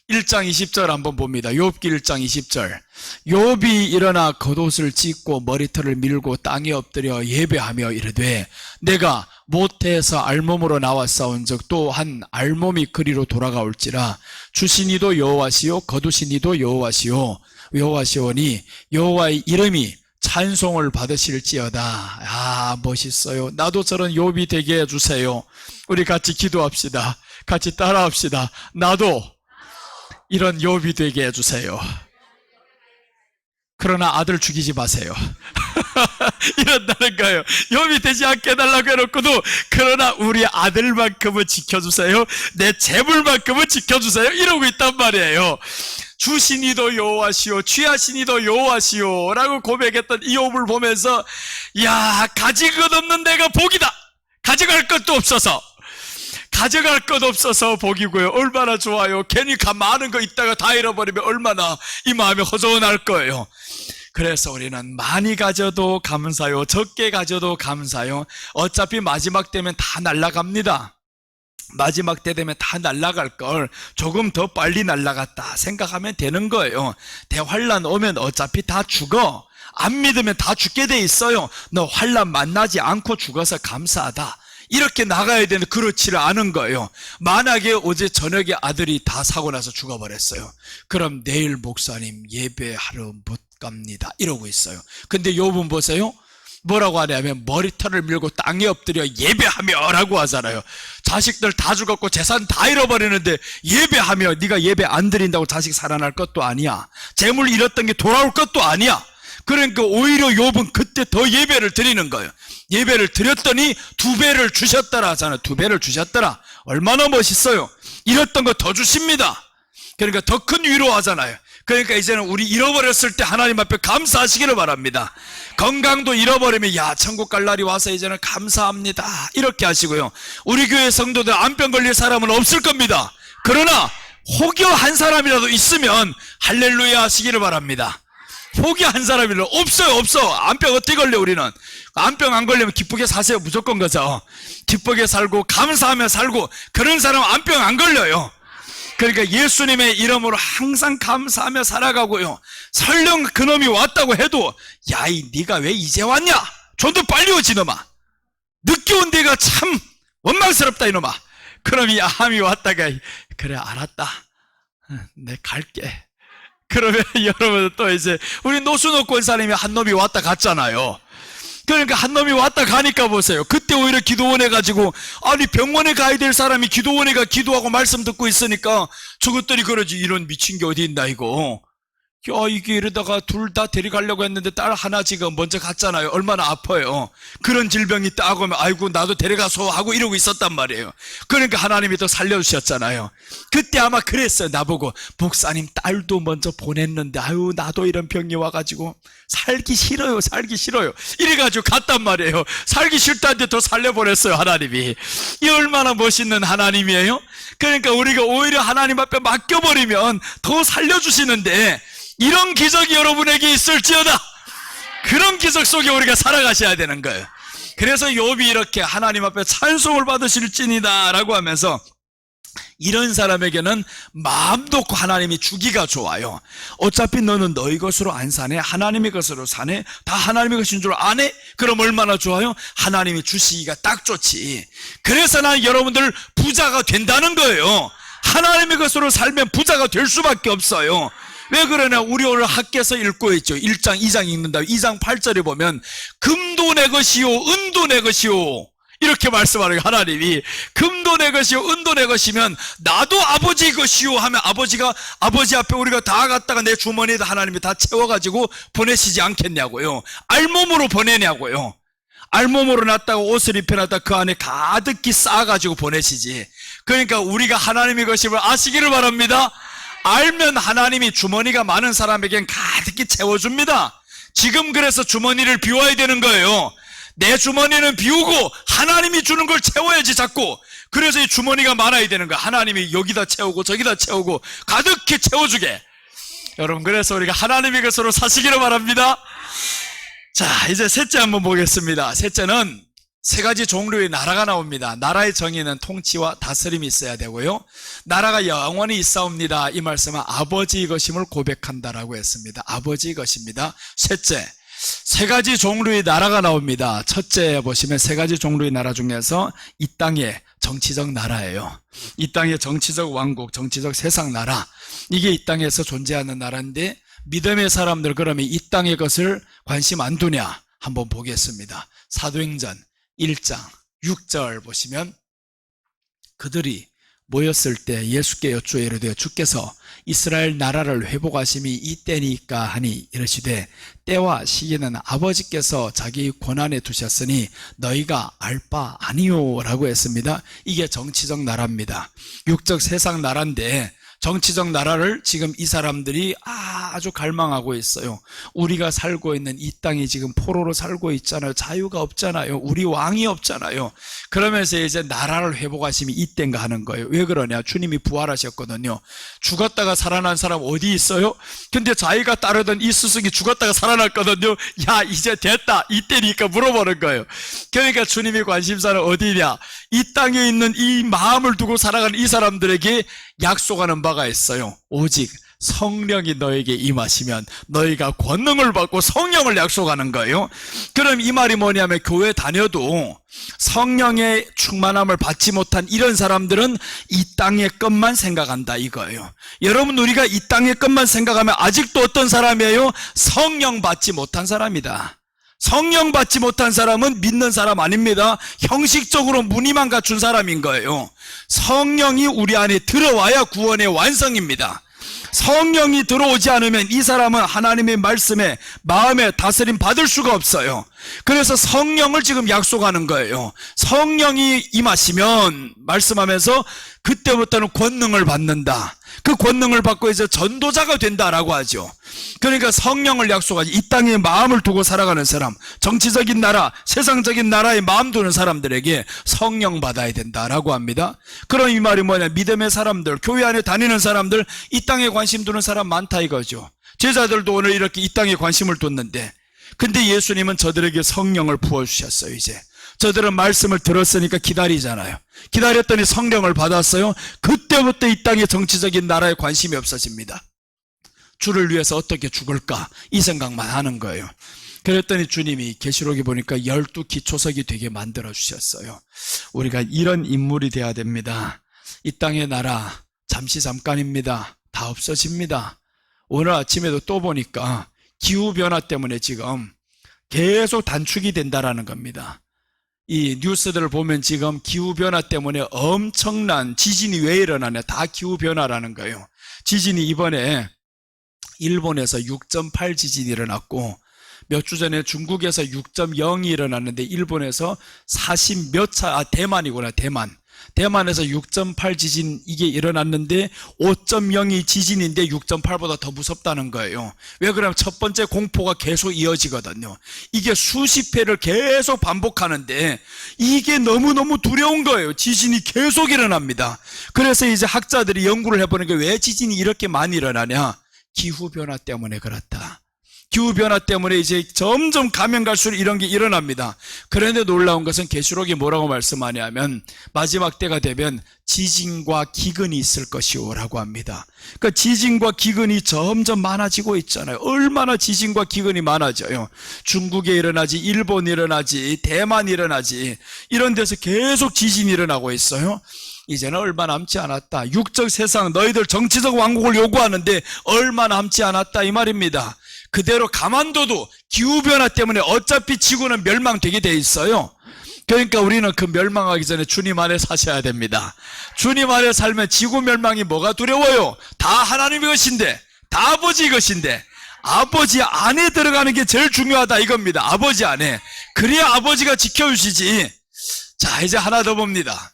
1장 20절 한번 봅니다. 욥기 1장 20절. 욥이 일어나 겉옷을 찢고 머리털을 밀고 땅에 엎드려 예배하며 이르되 내가 모태에서 알몸으로 나왔사온즉 또 한 알몸이 그리로 돌아가올지라 주시니도 여호와시요 거두시니도 여호와시요 여호와시오니 여호와의 이름이 찬송을 받으실지어다. 아, 멋있어요. 나도 저런 욥이 되게 해주세요. 우리 같이 기도합시다. 같이 따라합시다. 나도 이런 욥이 되게 해주세요. 그러나 아들 죽이지 마세요. 이런다는 거예요. 욥이 되지 않게 해달라고 해놓고도 그러나 우리 아들만큼은 지켜주세요. 내 재물만큼은 지켜주세요. 이러고 있단 말이에요. 주시니도 여호와시오 취하시니도 여호와시오 라고 고백했던 이 욥을 보면서 야, 가진 것 없는 내가 복이다. 가져갈 것도 없어서 가져갈 것 없어서 복이고요. 얼마나 좋아요. 괜히 많은 거 있다가 다 잃어버리면 얼마나 이 마음이 허전할 거예요. 그래서 우리는 많이 가져도 감사요, 적게 가져도 감사요. 어차피 마지막 되면 다 날아갑니다. 마지막 때 되면 다 날아갈 걸 조금 더 빨리 날아갔다 생각하면 되는 거예요. 대환란 오면 어차피 다 죽어. 안 믿으면 다 죽게 돼 있어요. 너 환란 만나지 않고 죽어서 감사하다. 이렇게 나가야 되는데 그렇지를 않은 거예요. 만약에 어제 저녁에 아들이 다 사고 나서 죽어버렸어요. 그럼 내일 목사님 예배하러 못 갑니다. 이러고 있어요. 근데 욥은 보세요. 뭐라고 하냐면 머리털을 밀고 땅에 엎드려 예배하며 라고 하잖아요. 자식들 다 죽었고 재산 다 잃어버리는데 예배하며, 네가 예배 안 드린다고 자식 살아날 것도 아니야. 재물 잃었던 게 돌아올 것도 아니야. 그러니까 오히려 욥은 그때 더 예배를 드리는 거예요. 예배를 드렸더니 2배를 주셨더라 하잖아요. 2배를 주셨더라. 얼마나 멋있어요. 잃었던 거 더 주십니다. 그러니까 더 큰 위로하잖아요. 그러니까 이제는 우리 잃어버렸을 때 하나님 앞에 감사하시기를 바랍니다. 건강도 잃어버리면 야, 천국 갈 날이 와서 이제는 감사합니다. 이렇게 하시고요. 우리 교회 성도들 암병 걸릴 사람은 없을 겁니다. 그러나 혹여 한 사람이라도 있으면 할렐루야 하시기를 바랍니다. 혹여 한 사람이라도 없어요. 없어. 암병 어떻게 걸려. 우리는 암병 안 걸리면 기쁘게 사세요. 무조건 거죠. 기쁘게 살고 감사하며 살고 그런 사람 암병 안 걸려요. 그러니까 예수님의 이름으로 항상 감사하며 살아가고요. 설령 그놈이 왔다고 해도 야, 네가 왜 이제 왔냐? 좀 더 빨리 오지 놈아. 늦게 온 데가 참 원망스럽다 이놈아. 그럼 이 암이 왔다가 그래 알았다. 내 갈게. 그러면 여러분 또 이제 우리 노순호 권사님이 한 놈이 왔다 갔잖아요. 그러니까 한 놈이 왔다 가니까 보세요. 그때 오히려 기도원에 가지고 아니 병원에 가야 될 사람이 기도원에 가 기도하고 말씀 듣고 있으니까 저것들이 그러지. 이런 미친 게 어디 있나 이거. 야, 이게 이러다가 둘 다 데려가려고 했는데 딸 하나 지금 먼저 갔잖아요. 얼마나 아파요. 그런 질병이 딱 오면 아이고 나도 데려가서 하고 이러고 있었단 말이에요. 그러니까 하나님이 또 살려주셨잖아요. 그때 아마 그랬어요. 나보고 목사님 딸도 먼저 보냈는데 아유 나도 이런 병이 와가지고 살기 싫어요. 살기 싫어요. 이래가지고 갔단 말이에요. 살기 싫다는데 더 살려보냈어요. 하나님이. 이 얼마나 멋있는 하나님이에요. 그러니까 우리가 오히려 하나님 앞에 맡겨버리면 더 살려주시는데 이런 기적이 여러분에게 있을지어다. 그런 기적 속에 우리가 살아가셔야 되는 거예요. 그래서 욥이 이렇게 하나님 앞에 찬송을 받으실지니다 라고 하면서 이런 사람에게는 마음 놓고 하나님이 주기가 좋아요. 어차피 너는 너희 것으로 안 사네. 하나님의 것으로 사네. 다 하나님의 것인 줄 아네. 그럼 얼마나 좋아요? 하나님이 주시기가 딱 좋지. 그래서 난 여러분들 부자가 된다는 거예요. 하나님의 것으로 살면 부자가 될 수밖에 없어요. 왜 그러냐? 우리 오늘 학교에서 읽고 있죠. 1장 2장 읽는다. 2장 8절에 보면 금도 내 것이요 은도 내 것이요 이렇게 말씀하는 거예요. 하나님이 금도 내 것이요 은도 내 것이면 나도 아버지 것이요 하면 아버지가 아버지 앞에 우리가 다 갔다가 내 주머니에다 하나님이 다 채워가지고 보내시지 않겠냐고요. 알몸으로 보내냐고요. 알몸으로 났다가 옷을 입혀놨다 그 안에 가득히 쌓아가지고 보내시지. 그러니까 우리가 하나님의 것임을 아시기를 바랍니다. 알면 하나님이 주머니가 많은 사람에겐 가득히 채워줍니다. 지금 그래서 주머니를 비워야 되는 거예요. 내 주머니는 비우고 하나님이 주는 걸 채워야지 자꾸. 그래서 이 주머니가 많아야 되는 거야. 하나님이 여기다 채우고 저기다 채우고 가득히 채워주게. 여러분 그래서 우리가 하나님의 것으로 사시기를 바랍니다. 자, 이제 셋째 한번 보겠습니다. 셋째는 세 가지 종류의 나라가 나옵니다. 나라의 정의는 통치와 다스림이 있어야 되고요. 나라가 영원히 있사옵니다. 이 말씀은 아버지의 것임을 고백한다라고 했습니다. 아버지의 것입니다. 셋째, 세 가지 종류의 나라가 나옵니다. 첫째 보시면 세 가지 종류의 나라 중에서 이 땅의 정치적 나라예요. 이 땅의 정치적 왕국, 정치적 세상 나라, 이게 이 땅에서 존재하는 나라인데, 믿음의 사람들 그러면 이 땅의 것을 관심 안 두냐? 한번 보겠습니다. 사도행전 1장 6절 보시면, 그들이 모였을 때 예수께 여쭈어 이르되 주께서 이스라엘 나라를 회복하심이 이때니까 하니 이르시되 때와 시기는 아버지께서 자기 권한에 두셨으니 너희가 알 바 아니요 라고 했습니다. 이게 정치적 나라입니다. 육적 세상 나라인데 정치적 나라를 지금 이 사람들이 아주 갈망하고 있어요. 우리가 살고 있는 이 땅이 지금 포로로 살고 있잖아요. 자유가 없잖아요. 우리 왕이 없잖아요. 그러면서 이제 나라를 회복하심이 이때인가 하는 거예요. 왜 그러냐? 주님이 부활하셨거든요. 죽었다가 살아난 사람 어디 있어요? 근데 자기가 따르던 이 스승이 죽었다가 살아났거든요. 야, 이제 됐다. 이때니까 물어보는 거예요. 그러니까 주님의 관심사는 어디냐? 이 땅에 있는 이 마음을 두고 살아가는 이 사람들에게 약속하는 바가 있어요. 오직 성령이 너에게 임하시면 너희가 권능을 받고 성령을 약속하는 거예요. 그럼 이 말이 뭐냐면 교회 다녀도 성령의 충만함을 받지 못한 이런 사람들은 이 땅의 것만 생각한다 이거예요. 여러분, 우리가 이 땅의 것만 생각하면 아직도 어떤 사람이에요? 성령 받지 못한 사람이다. 성령 받지 못한 사람은 믿는 사람 아닙니다. 형식적으로 무늬만 갖춘 사람인 거예요. 성령이 우리 안에 들어와야 구원의 완성입니다. 성령이 들어오지 않으면 이 사람은 하나님의 말씀에 마음에 다스림 받을 수가 없어요. 그래서 성령을 지금 약속하는 거예요. 성령이 임하시면 말씀하면서 그때부터는 권능을 받는다. 그 권능을 받고 이제 전도자가 된다라고 하죠. 그러니까 성령을 약속하지. 이 땅에 마음을 두고 살아가는 사람, 정치적인 나라, 세상적인 나라에 마음 두는 사람들에게 성령 받아야 된다라고 합니다. 그럼 이 말이 뭐냐? 믿음의 사람들, 교회 안에 다니는 사람들, 이 땅에 관심 두는 사람 많다 이거죠. 제자들도 오늘 이렇게 이 땅에 관심을 뒀는데, 근데 예수님은 저들에게 성령을 부어주셨어요. 이제 저들은 말씀을 들었으니까 기다리잖아요. 기다렸더니 성령을 받았어요. 그때부터 이 땅의 정치적인 나라에 관심이 없어집니다. 주를 위해서 어떻게 죽을까 이 생각만 하는 거예요. 그랬더니 주님이 계시록에 보니까 12기초석이 되게 만들어 주셨어요. 우리가 이런 인물이 돼야 됩니다. 이 땅의 나라 잠시 잠깐입니다. 다 없어집니다. 오늘 아침에도 또 보니까 기후변화 때문에 지금 계속 단축이 된다라는 겁니다. 이 뉴스들을 보면 지금 기후변화 때문에 엄청난 지진이 왜 일어나냐? 다 기후변화라는 거예요. 지진이 이번에 일본에서 6.8 지진이 일어났고, 몇 주 전에 중국에서 6.0이 일어났는데 일본에서 40 몇 차, 대만이구나, 대만에서 6.8 지진 이게 일어났는데 5.0이 지진인데 6.8보다 더 무섭다는 거예요. 왜 그러면 첫 번째 공포가 계속 이어지거든요. 이게 수십 회를 계속 반복하는데 이게 너무너무 두려운 거예요. 지진이 계속 일어납니다. 그래서 이제 학자들이 연구를 해보는 게 왜 지진이 이렇게 많이 일어나냐? 기후변화 때문에 그렇다. 기후변화 때문에 이제 점점 가면 갈수록 이런 게 일어납니다. 그런데 놀라운 것은 계시록이 뭐라고 말씀하냐면 마지막 때가 되면 지진과 기근이 있을 것이오 라고 합니다. 그러니까 지진과 기근이 점점 많아지고 있잖아요. 얼마나 지진과 기근이 많아져요. 중국에 일어나지, 일본에 일어나지, 대만에 일어나지, 이런 데서 계속 지진이 일어나고 있어요. 이제는 얼마 남지 않았다. 육적 세상 너희들 정치적 왕국을 요구하는데 얼마 남지 않았다 이 말입니다. 그대로 가만둬도 기후변화 때문에 어차피 지구는 멸망되게 돼 있어요. 그러니까 우리는 그 멸망하기 전에 주님 안에 사셔야 됩니다. 주님 안에 살면 지구 멸망이 뭐가 두려워요? 다 하나님의 것인데, 다 아버지 것인데, 아버지 안에 들어가는 게 제일 중요하다 이겁니다. 아버지 안에. 그래야 아버지가 지켜주시지. 자, 이제 하나 더 봅니다.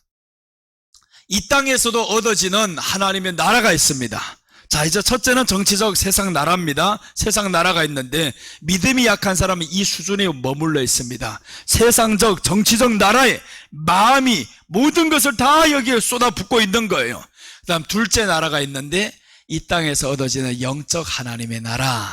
이 땅에서도 얻어지는 하나님의 나라가 있습니다. 자, 이제 첫째는 정치적 세상 나라입니다. 세상 나라가 있는데 믿음이 약한 사람은 이 수준에 머물러 있습니다. 세상적 정치적 나라에 마음이 모든 것을 다 여기에 쏟아붓고 있는 거예요. 그 다음 둘째 나라가 있는데 이 땅에서 얻어지는 영적 하나님의 나라.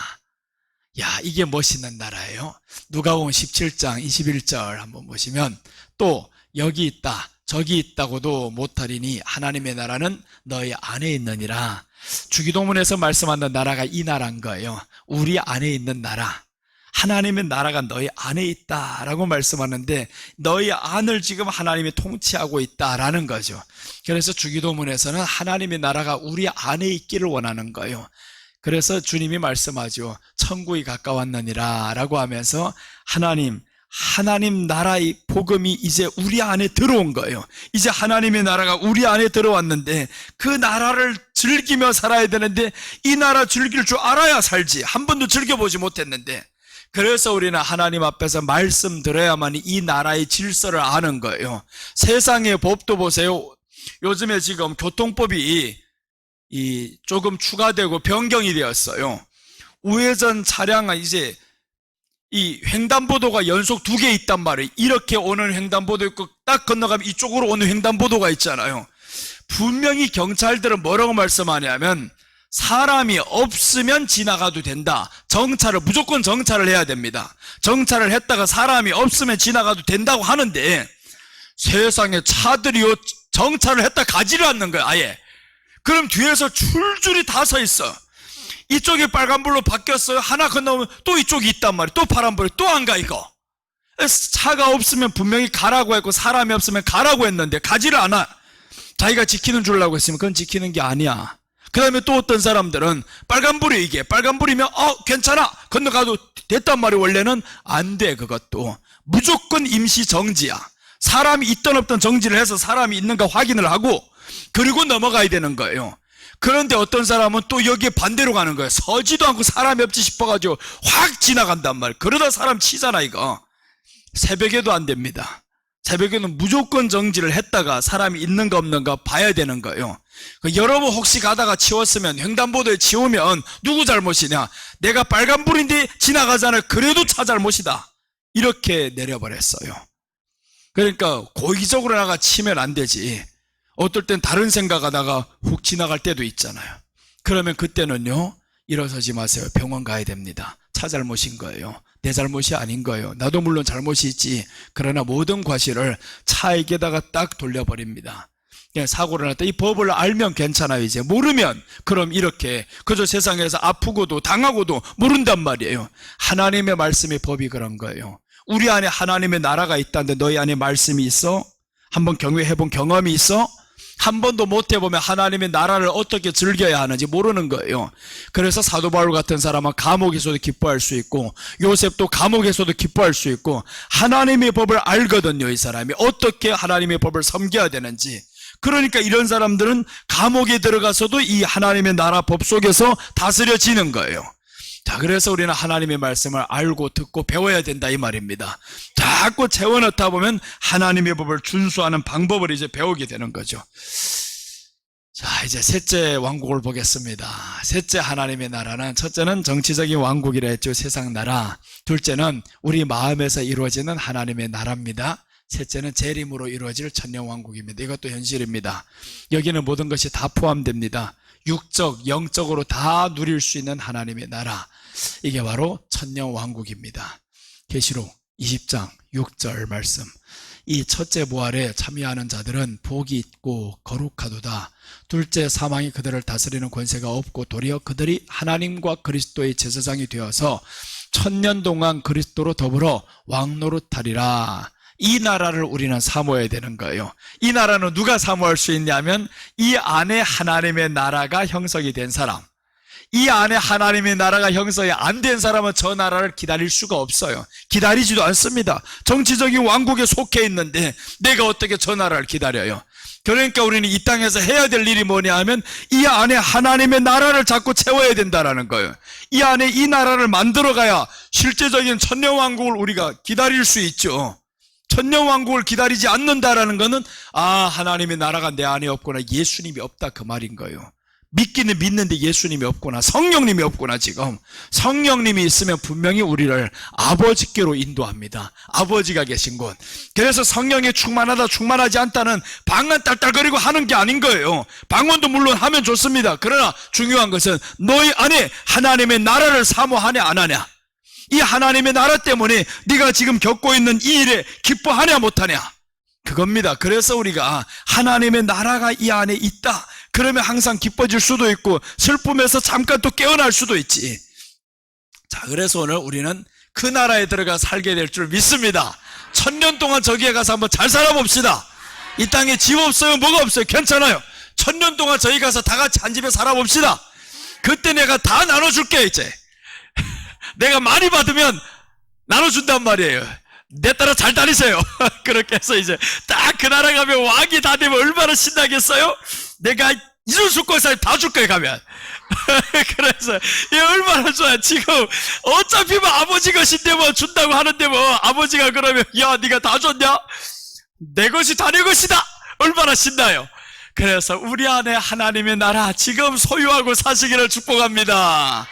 야, 이게 멋있는 나라예요. 누가복음 17장 21절 한번 보시면 또 여기 있다 저기 있다고도 못하리니 하나님의 나라는 너희 안에 있느니라. 주기도문에서 말씀하는 나라가 이 나라인 거예요. 우리 안에 있는 나라. 하나님의 나라가 너희 안에 있다라고 말씀하는데 너희 안을 지금 하나님이 통치하고 있다라는 거죠. 그래서 주기도문에서는 하나님의 나라가 우리 안에 있기를 원하는 거예요. 그래서 주님이 말씀하죠. 천국이 가까웠느니라 라고 하면서 하나님 나라의 복음이 이제 우리 안에 들어온 거예요. 이제 하나님의 나라가 우리 안에 들어왔는데 그 나라를 즐기며 살아야 되는데 이 나라 즐길 줄 알아야 살지. 한 번도 즐겨보지 못했는데 그래서 우리는 하나님 앞에서 말씀 들어야만 이 나라의 질서를 아는 거예요. 세상의 법도 보세요. 요즘에 지금 교통법이 조금 추가되고 변경이 되었어요. 우회전 차량은 이제 이 횡단보도가 연속 2개 있단 말이에요. 이렇게 오는 횡단보도 있고 딱 건너가면 이쪽으로 오는 횡단보도가 있잖아요. 분명히 경찰들은 뭐라고 말씀하냐면 사람이 없으면 지나가도 된다. 무조건 정차를 해야 됩니다. 정차를 했다가 사람이 없으면 지나가도 된다고 하는데 세상에 차들이요 정차를 했다 가지를 않는 거야 아예. 그럼 뒤에서 줄줄이 다 서 있어. 이쪽이 빨간불로 바뀌었어요. 하나 건너면 또 이쪽이 있단 말이에요. 또 파란불이 또 안 가 이거. 차가 없으면 분명히 가라고 했고 사람이 없으면 가라고 했는데 가지를 않아. 자기가 지키는 줄 알고 했으면 그건 지키는 게 아니야. 그 다음에 또 어떤 사람들은 빨간불이 이게 빨간불이면 괜찮아 건너가도 됐단 말이에요. 원래는 안 돼. 그것도 무조건 임시 정지야. 사람이 있던 없던 정지를 해서 사람이 있는가 확인을 하고 그리고 넘어가야 되는 거예요. 그런데 어떤 사람은 또 여기에 반대로 가는 거예요. 서지도 않고 사람이 없지 싶어가지고 확 지나간단 말이에요. 그러다 사람 치잖아 이거. 새벽에도 안 됩니다. 새벽에는 무조건 정지를 했다가 사람이 있는가 없는가 봐야 되는 거예요. 여러분 혹시 가다가 치웠으면 횡단보도에 치우면 누구 잘못이냐? 내가 빨간불인데 지나가잖아요. 그래도 차 잘못이다. 이렇게 내려버렸어요. 그러니까 고의적으로 나가 치면 안 되지. 어떨 땐 다른 생각하다가 훅 지나갈 때도 있잖아요. 그러면 그때는요 일어서지 마세요. 병원 가야 됩니다. 차 잘못인 거예요. 내 잘못이 아닌 거예요. 나도 물론 잘못이 있지. 그러나 모든 과실을 차에게다가 딱 돌려버립니다. 사고를 났다. 이 법을 알면 괜찮아요. 이제 모르면 그럼 이렇게 그저 세상에서 아프고도 당하고도 모른단 말이에요. 하나님의 말씀이 법이 그런 거예요. 우리 안에 하나님의 나라가 있다는데 너희 안에 말씀이 있어? 한번 경외해본 경험이 있어? 한 번도 못 해보면 하나님의 나라를 어떻게 즐겨야 하는지 모르는 거예요. 그래서 사도 바울 같은 사람은 감옥에서도 기뻐할 수 있고 요셉도 감옥에서도 기뻐할 수 있고 하나님의 법을 알거든요. 이 사람이 어떻게 하나님의 법을 섬겨야 되는지. 그러니까 이런 사람들은 감옥에 들어가서도 이 하나님의 나라 법 속에서 다스려지는 거예요. 자, 그래서 우리는 하나님의 말씀을 알고 듣고 배워야 된다 이 말입니다. 자꾸 채워넣다 보면 하나님의 법을 준수하는 방법을 이제 배우게 되는 거죠. 자, 이제 셋째 왕국을 보겠습니다. 셋째 하나님의 나라는 첫째는 정치적인 왕국이라 했죠. 세상 나라. 둘째는 우리 마음에서 이루어지는 하나님의 나라입니다. 셋째는 재림으로 이루어질 천년왕국입니다. 이것도 현실입니다. 여기는 모든 것이 다 포함됩니다. 육적, 영적으로 다 누릴 수 있는 하나님의 나라. 이게 바로 천년왕국입니다. 계시록 20장 6절 말씀. 이 첫째 부활에 참여하는 자들은 복이 있고 거룩하도다. 둘째 사망이 그들을 다스리는 권세가 없고 도리어 그들이 하나님과 그리스도의 제사장이 되어서 천년 동안 그리스도로 더불어 왕노릇하리라. 이 나라를 우리는 사모해야 되는 거예요. 이 나라는 누가 사모할 수 있냐면 이 안에 하나님의 나라가 형성이 된 사람. 이 안에 하나님의 나라가 형성이 안 된 사람은 저 나라를 기다릴 수가 없어요. 기다리지도 않습니다. 정치적인 왕국에 속해 있는데 내가 어떻게 저 나라를 기다려요? 그러니까 우리는 이 땅에서 해야 될 일이 뭐냐 하면 이 안에 하나님의 나라를 자꾸 채워야 된다는 거예요. 이 안에 이 나라를 만들어가야 실제적인 천년왕국을 우리가 기다릴 수 있죠. 천년왕국을 기다리지 않는다라는 것은 하나님의 나라가 내 안에 없구나, 예수님이 없다 그 말인 거예요. 믿기는 믿는데 예수님이 없구나, 성령님이 없구나. 지금 성령님이 있으면 분명히 우리를 아버지께로 인도합니다. 아버지가 계신 곳. 그래서 성령에 충만하다 충만하지 않다는 방언 딸딸거리고 하는 게 아닌 거예요. 방언도 물론 하면 좋습니다. 그러나 중요한 것은 너희 안에 하나님의 나라를 사모하냐 안 하냐. 이 하나님의 나라 때문에 네가 지금 겪고 있는 이 일에 기뻐하냐 못하냐, 그겁니다. 그래서 우리가 하나님의 나라가 이 안에 있다, 그러면 항상 기뻐질 수도 있고 슬픔에서 잠깐 또 깨어날 수도 있지. 자, 그래서 오늘 우리는 그 나라에 들어가 살게 될 줄 믿습니다. 1000년 동안 저기에 가서 한번 잘 살아봅시다. 이 땅에 집 없어요, 뭐가 없어요, 괜찮아요. 1000년 동안 저희 가서 다 같이 한 집에 살아봅시다. 그때 내가 다 나눠줄게. 이제 내가 많이 받으면 나눠준단 말이에요. 내 따라 잘 다니세요. 그렇게 해서 이제 딱 그 나라 가면 왕이 다 되면 얼마나 신나겠어요? 내가 이런 수권사에 다 줄 거예요, 가면. 그래서 이게 얼마나 좋아요. 지금 어차피 뭐 아버지 것인데 뭐 준다고 하는데 뭐 아버지가 그러면 야 네가 다 줬냐? 내 것이 다 내 것이다. 얼마나 신나요. 그래서 우리 안에 하나님의 나라 지금 소유하고 사시기를 축복합니다.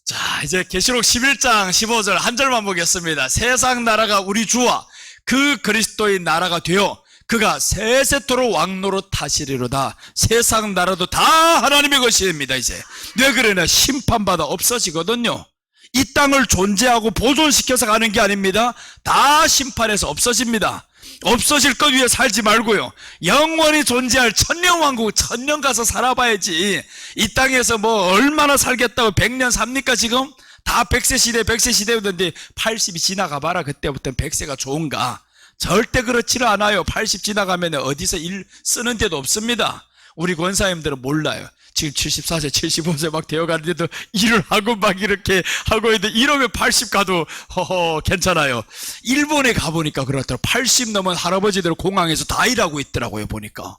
자, 이제 계시록 11장 15절 한 절만 보겠습니다. 세상 나라가 우리 주와 그 그리스도의 나라가 되어 그가 세세토록 왕노릇 하시리로다. 세상 나라도 다 하나님의 것입니다. 이제 왜 그러냐, 심판받아 없어지거든요. 이 땅을 존재하고 보존시켜서 가는 게 아닙니다. 다 심판해서 없어집니다. 없어질 것 위해 살지 말고요, 영원히 존재할 천년왕국, 천년 가서 살아봐야지. 이 땅에서 뭐 얼마나 살겠다고 100년 삽니까? 지금 다 100세 시대 100세 시대였는데 80이 지나가 봐라. 그때부터는 100세가 좋은가? 절대 그렇지는 않아요. 80 지나가면 어디서 일 쓰는 데도 없습니다. 우리 권사님들은 몰라요. 지금 74세 75세 막 되어가는데도 일을 하고 막 이렇게 하고 있는데, 이러면 80 가도 허허 괜찮아요. 일본에 가보니까 그렇더라고요. 80 넘은 할아버지들 공항에서 다 일하고 있더라고요. 보니까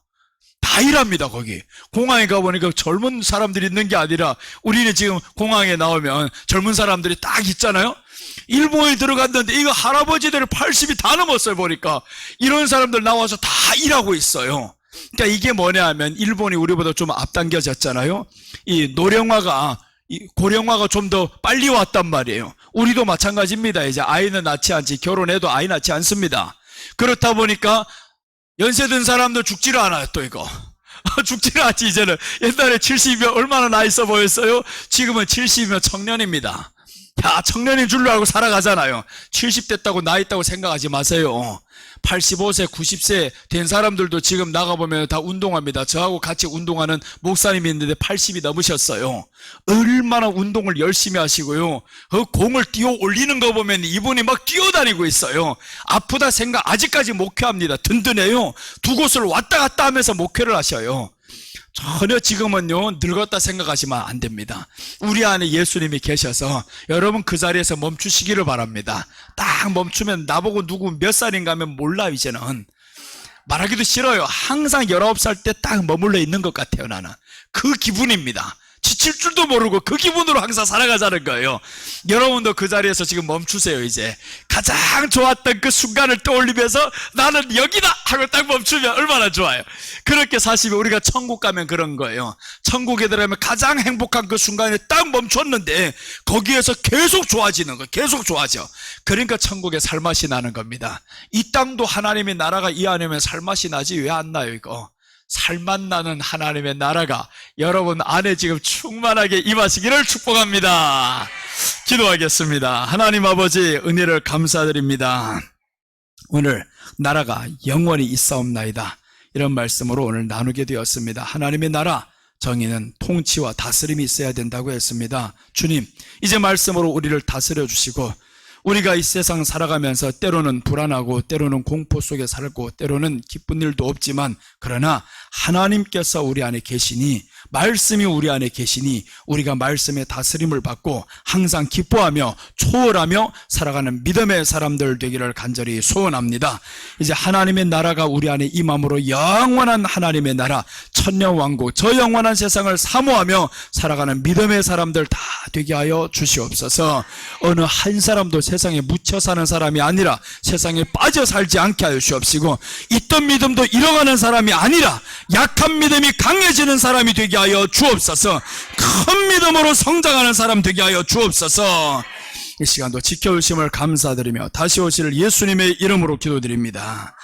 다 일합니다. 거기 공항에 가보니까 젊은 사람들이 있는 게 아니라, 우리는 지금 공항에 나오면 젊은 사람들이 딱 있잖아요. 일본에 들어갔는데 이거 할아버지들 80이 다 넘었어요. 보니까 이런 사람들 나와서 다 일하고 있어요. 그러니까 이게 뭐냐 하면, 일본이 우리보다 좀 앞당겨졌잖아요. 이 노령화가, 이 고령화가 좀 더 빨리 왔단 말이에요. 우리도 마찬가지입니다. 이제 아이는 낳지 않지, 결혼해도 아이 낳지 않습니다. 그렇다 보니까 연세 든 사람도 죽지를 않아요. 또 이거 죽지를 않지. 이제는 옛날에 70이면 얼마나 나이 있어 보였어요? 지금은 70이면 청년입니다. 야, 청년인 줄로 알고 살아가잖아요. 70 됐다고 나이 있다고 생각하지 마세요. 85세 90세 된 사람들도 지금 나가보면 다 운동합니다. 저하고 같이 운동하는 목사님이 있는데 80이 넘으셨어요. 얼마나 운동을 열심히 하시고요, 그 공을 띄워 올리는 거 보면 이분이 막 뛰어다니고 있어요. 아프다 생각, 아직까지 목회합니다. 든든해요. 두 곳을 왔다 갔다 하면서 목회를 하셔요. 전혀 지금은요 늙었다 생각하시면 안 됩니다. 우리 안에 예수님이 계셔서 여러분 그 자리에서 멈추시기를 바랍니다. 딱 멈추면 나보고 누구 몇 살인가 하면 몰라요. 이제는 말하기도 싫어요. 항상 19살 때 딱 머물러 있는 것 같아요. 나는 그 기분입니다. 지칠 줄도 모르고 그 기분으로 항상 살아가자는 거예요. 여러분도 그 자리에서 지금 멈추세요. 이제 가장 좋았던 그 순간을 떠올리면서 나는 여기다 하고 딱 멈추면 얼마나 좋아요. 그렇게 사시면 우리가 천국 가면 그런 거예요. 천국에 들어가면 가장 행복한 그 순간에 딱 멈췄는데 거기에서 계속 좋아지는 거예요. 계속 좋아져. 그러니까 천국에 살맛이 나는 겁니다. 이 땅도 하나님의 나라가 이 안에면 살맛이 나지 왜 안 나요? 이거 살맛 나는 하나님의 나라가 여러분 안에 지금 충만하게 임하시기를 축복합니다. 기도하겠습니다. 하나님 아버지, 은혜를 감사드립니다. 오늘 나라가 영원히 있사옵나이다, 이런 말씀으로 오늘 나누게 되었습니다. 하나님의 나라, 정의는 통치와 다스림이 있어야 된다고 했습니다. 주님, 이제 말씀으로 우리를 다스려 주시고, 우리가 이 세상 살아가면서 때로는 불안하고 때로는 공포 속에 살고 때로는 기쁜 일도 없지만, 그러나 하나님께서 우리 안에 계시니, 말씀이 우리 안에 계시니 우리가 말씀의 다스림을 받고 항상 기뻐하며 초월하며 살아가는 믿음의 사람들 되기를 간절히 소원합니다. 이제 하나님의 나라가 우리 안에 임함으로 영원한 하나님의 나라, 천년왕국, 저 영원한 세상을 사모하며 살아가는 믿음의 사람들 다 되게 하여 주시옵소서. 어느 한 사람도 세상에 묻혀 사는 사람이 아니라 세상에 빠져 살지 않게 하여 주옵시고, 있던 믿음도 잃어가는 사람이 아니라 약한 믿음이 강해지는 사람이 되게 하여 주옵소서. 큰 믿음으로 성장하는 사람 되게 하여 주옵소서. 이 시간도 지켜주심을 감사드리며 다시 오실 예수님의 이름으로 기도드립니다.